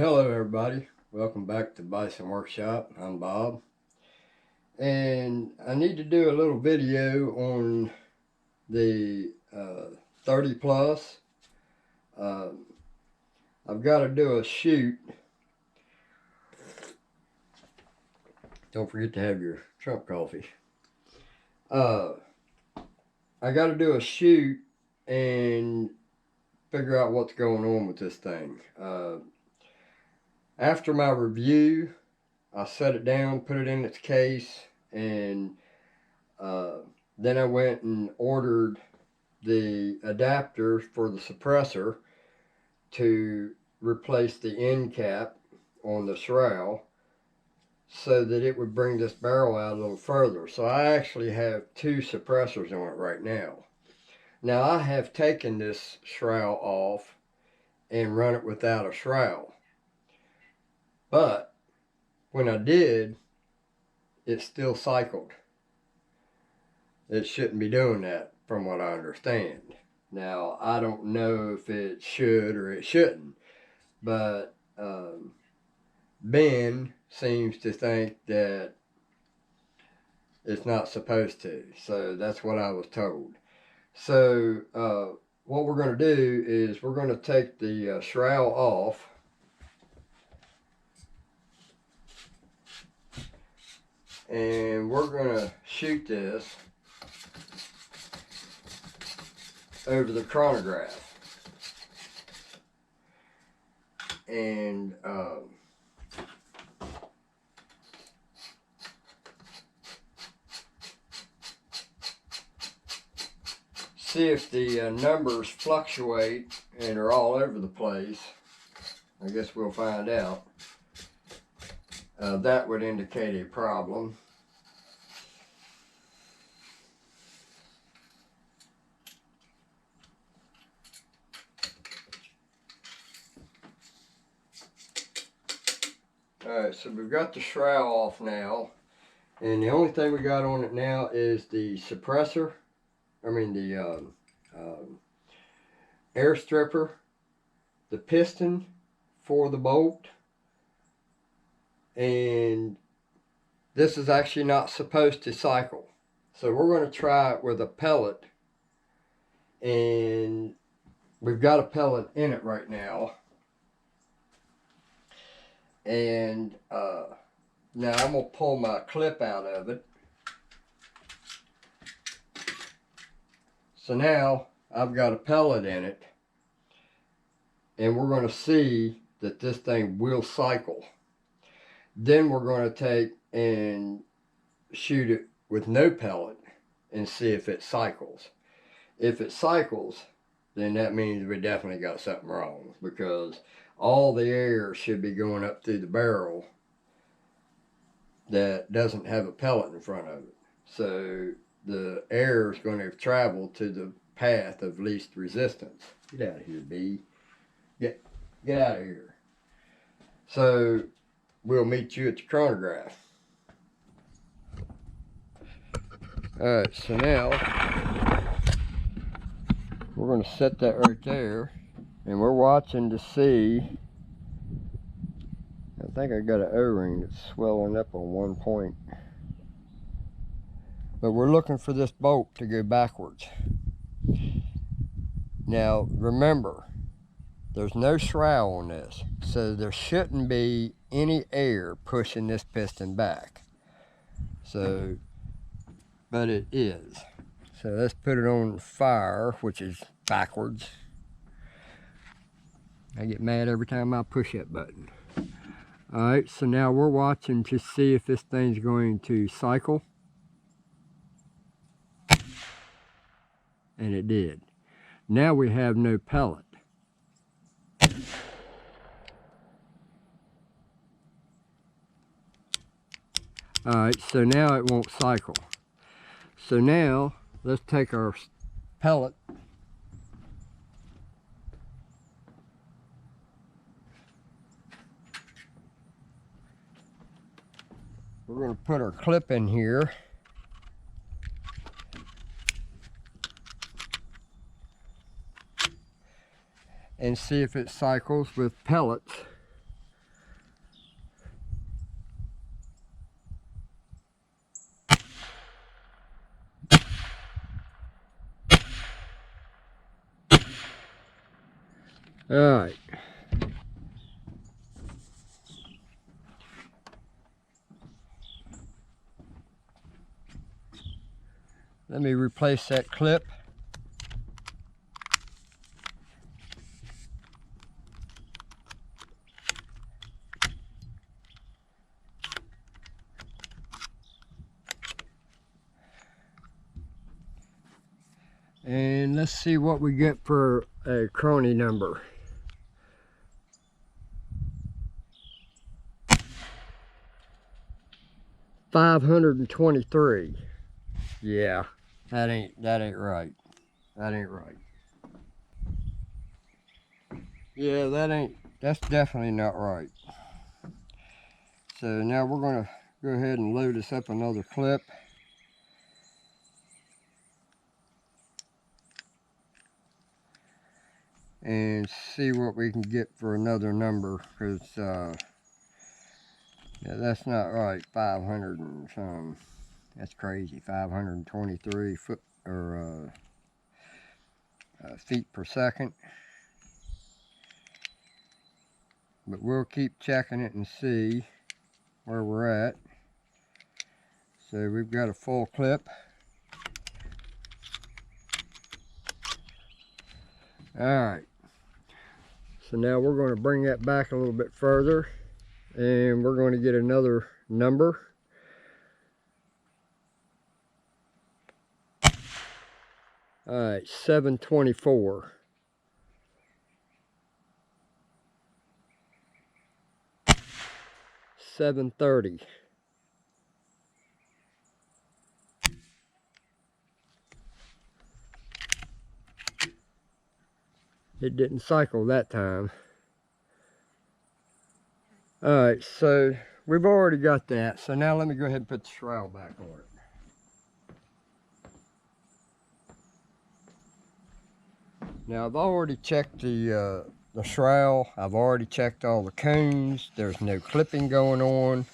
Hello everybody, welcome back to Bison Workshop. I'm Bob, and I need to do a little video on the 30 plus. I've got to do a shoot. Don't forget to have your Trump coffee. I got to do a shoot and figure out what's going on with this thing. After my review, I set it down, put it in its case, and then I went and ordered the adapter for the suppressor to replace the end cap on the shroud so that it would bring this barrel out a little further. So I actually have two suppressors on it right now. Now I have taken this shroud off and run it without a shroud. But when I did, it still cycled. It shouldn't be doing that from what I understand. Now, I don't know if it should or it shouldn't, but Ben seems to think that it's not supposed to. So that's what I was told. So what we're going to do is we're going to take the shroud off. And we're going to shoot this over the chronograph. And see if the numbers fluctuate and are all over the place. I guess we'll find out. That would indicate a problem. Alright, so we've got the shroud off now, and the only thing we got on it now is the suppressor, the air stripper, the piston for the bolt, and this is actually not supposed to cycle. So we're going to try it with a pellet, and we've got a pellet in it right now. And now I'm going to pull my clip out of it. So now I've got a pellet in it, and we're going to see that this thing will cycle. Then we're going to take and shoot it with no pellet and see if it cycles. If it cycles, then that means we definitely got something wrong, because all the air should be going up through the barrel that doesn't have a pellet in front of it. So the air is going to travel to the path of least resistance. Get out of here, bee. Get out of here. So we'll meet you at the chronograph. Alright, so now we're going to set that right there, and we're watching to see. I think I got an O-ring that's swelling up on one point. But we're looking for this bolt to go backwards. Now remember, there's no shroud on this, so there shouldn't be any air pushing this piston back. So, but it is. So let's put it on fire, which is backwards. I get mad every time I push that button. Alright, so now we're watching to see if this thing's going to cycle. And it did. Now we have no pellet. Alright, so now it won't cycle. So now let's take our pellet . We're going to put our clip in here. And see if it cycles with pellets. All right. Let me replace that clip. And let's see what we get for a Chrono number. $523. Yeah, that ain't right. That ain't right. Yeah, that's definitely not right. So now we're gonna go ahead and load this up another clip. And see what we can get for another number, because yeah, that's not right. 500 and some. That's crazy. 523 foot or feet per second. But we'll keep checking it and see where we're at. So we've got a full clip. Alright. So now we're going to bring that back a little bit further. And we're going to get another number. Alright, 724. $730. It didn't cycle that time. Alright, so we've already got that. So now let me go ahead and put the shroud back on it. Now I've already checked the shroud. I've already checked all the cones. There's no clipping going on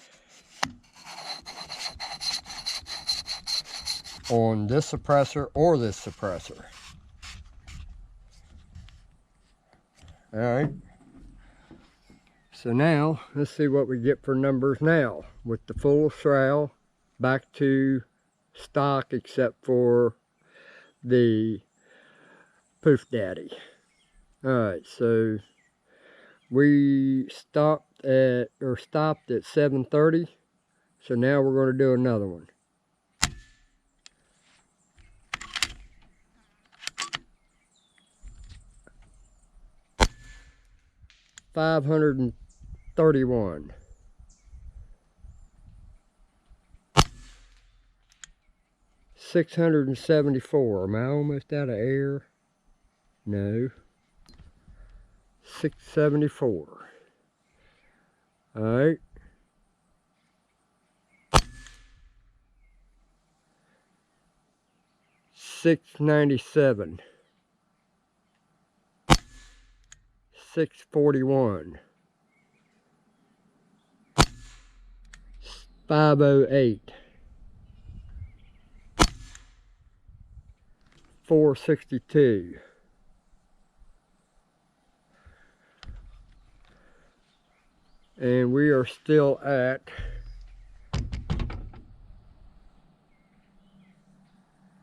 this suppressor or this suppressor. Alright. So now, let's see what we get for numbers now. With the full shroud back to stock except for the Poof Daddy. Alright, so we stopped at 730. So now we're going to do another one. $531. $674. Am I almost out of air? No. 674. Alright. $697. $641. $508. $462. And we are still at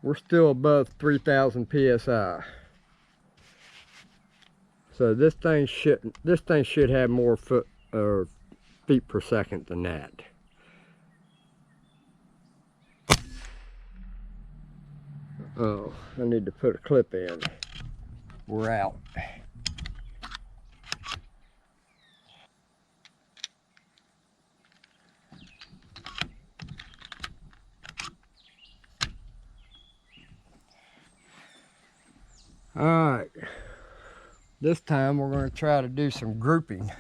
we're still above 3,000 psi. So this thing should have more foot or feet per second than that. Oh, I need to put a clip in. We're out. Alright, this time we're going to try to do some grouping.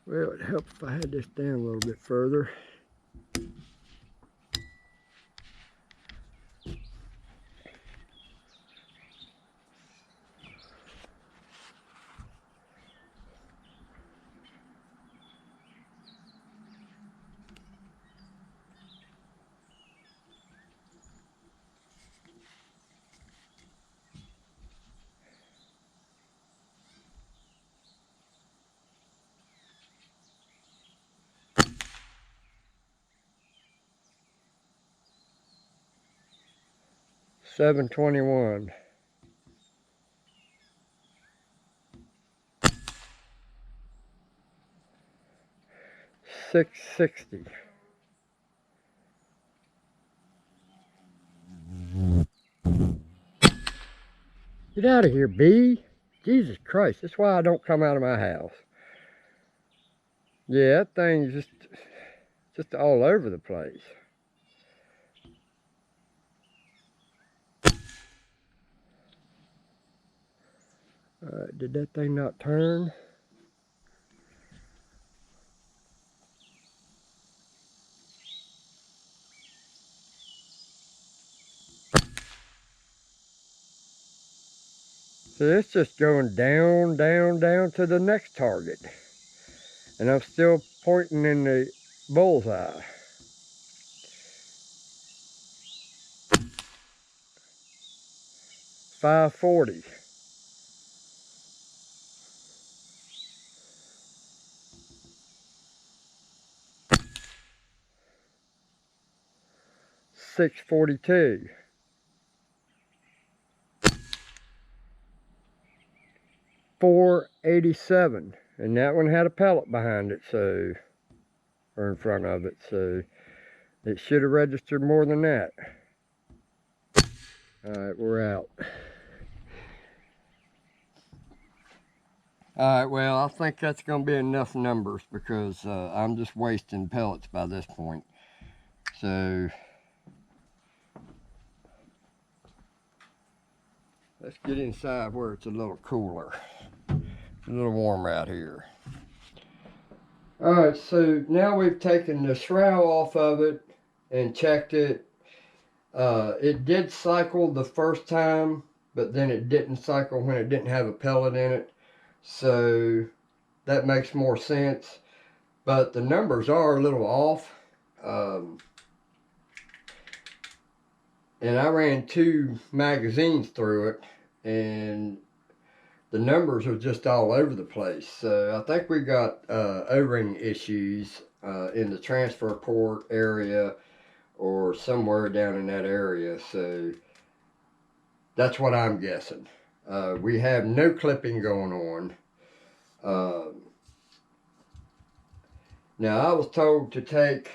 Well, it'd help if I had this down a little bit further. 721. $6.60. Get out of here, bee. Jesus Christ, that's why I don't come out of my house. Yeah, that thing's just all over the place. Alright, did that thing not turn? So it's just going down, down, down to the next target. And I'm still pointing in the bullseye. $5.40. $6.42. $4.87. And that one had a pellet behind it, so, or in front of it, so it should have registered more than that. Alright, we're out. Alright, well, I think that's going to be enough numbers because I'm just wasting pellets by this point. So, let's get inside where it's a little cooler. It's a little warmer out here. Alright, so now we've taken the shroud off of it and checked it. It did cycle the first time, but then it didn't cycle when it didn't have a pellet in it. So that makes more sense. But the numbers are a little off. And I ran 2 magazines through it, and the numbers are just all over the place. So I think we got O-ring issues in the transfer port area or somewhere down in that area. So that's what I'm guessing. We have no clipping going on. Now I was told to take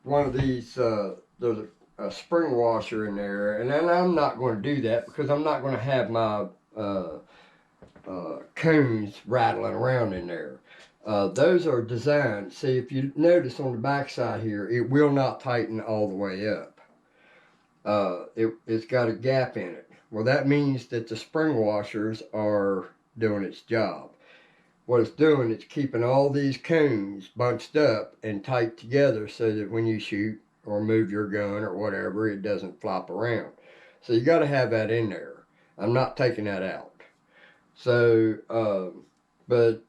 one of these, there's a spring washer in there, and then I'm not going to do that because I'm not going to have my cones rattling around in there. Those are designed, see, if you notice on the back side here, it will not tighten all the way up. It's got a gap in it. Well, that means that the spring washers are doing its job. What it's doing, it's keeping all these cones bunched up and tight together so that when you shoot or move your gun or whatever, it doesn't flop around. So you got to have that in there. I'm not taking that out. So, but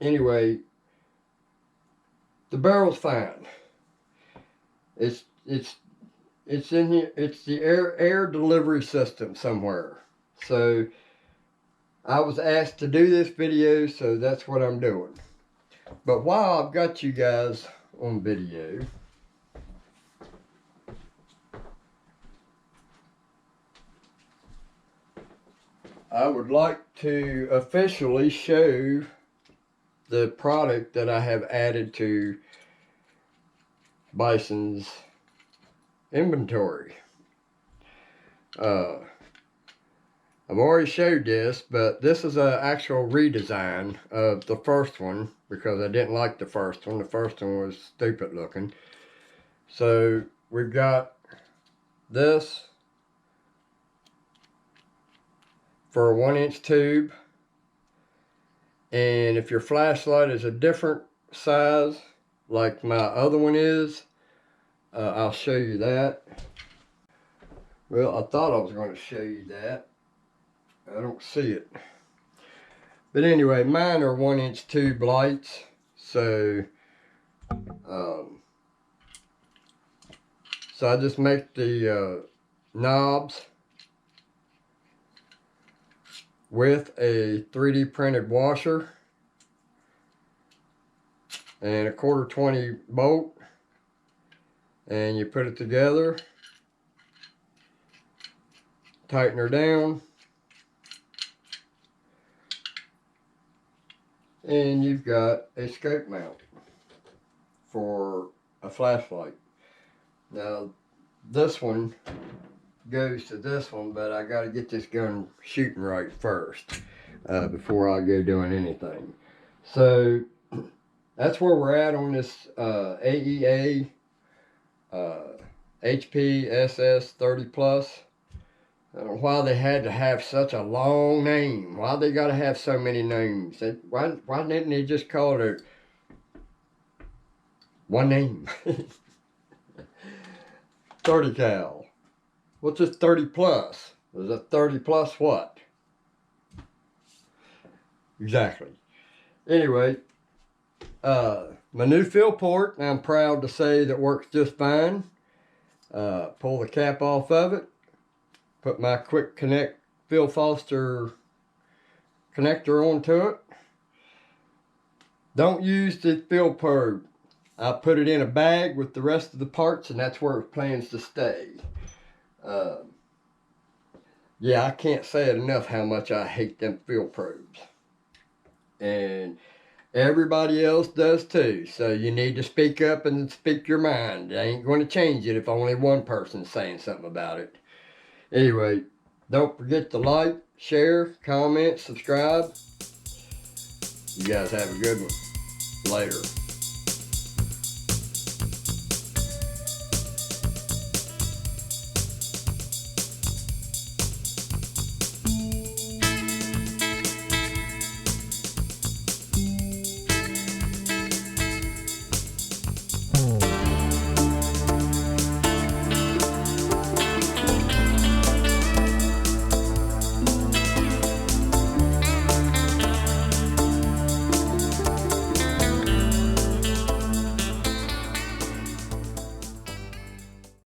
anyway, the barrel's fine. It's in here. It's the air delivery system somewhere. So I was asked to do this video, so that's what I'm doing. But while I've got you guys on video, I would like to officially show the product that I have added to Bison's inventory. I've already showed this, but this is an actual redesign of the first one because I didn't like the first one. The first one was stupid looking. So we've got this for a 1-inch tube, and if your flashlight is a different size like my other one is, I'll show you that. Well, I thought I was going to show you that. I don't see it. But anyway, mine are 1-inch tube lights. So, so I just make the knobs with a 3D printed washer and a 1/4 20 bolt, and you put it together tighten her down, and you've got a scope mount for a flashlight. Now this one goes to this one, but I got to get this gun shooting right first before I go doing anything. So that's where we're at on this AEA HP SS 30 plus. I don't know why they had to have such a long name. Why they got to have so many names? Why didn't they just call it one name? 30 cal. What's this 30 plus? Is it 30 plus what? Exactly. Anyway, my new fill port, I'm proud to say that works just fine. Pull the cap off of it. Put my quick connect Phil Foster connector onto it. Don't use the fill probe. I put it in a bag with the rest of the parts, and that's where it plans to stay. Yeah, I can't say it enough how much I hate them fill probes. And everybody else does too. So you need to speak up and speak your mind. I ain't going to change it if only one person's saying something about it. Anyway, don't forget to like, share, comment, subscribe. You guys have a good one. Later.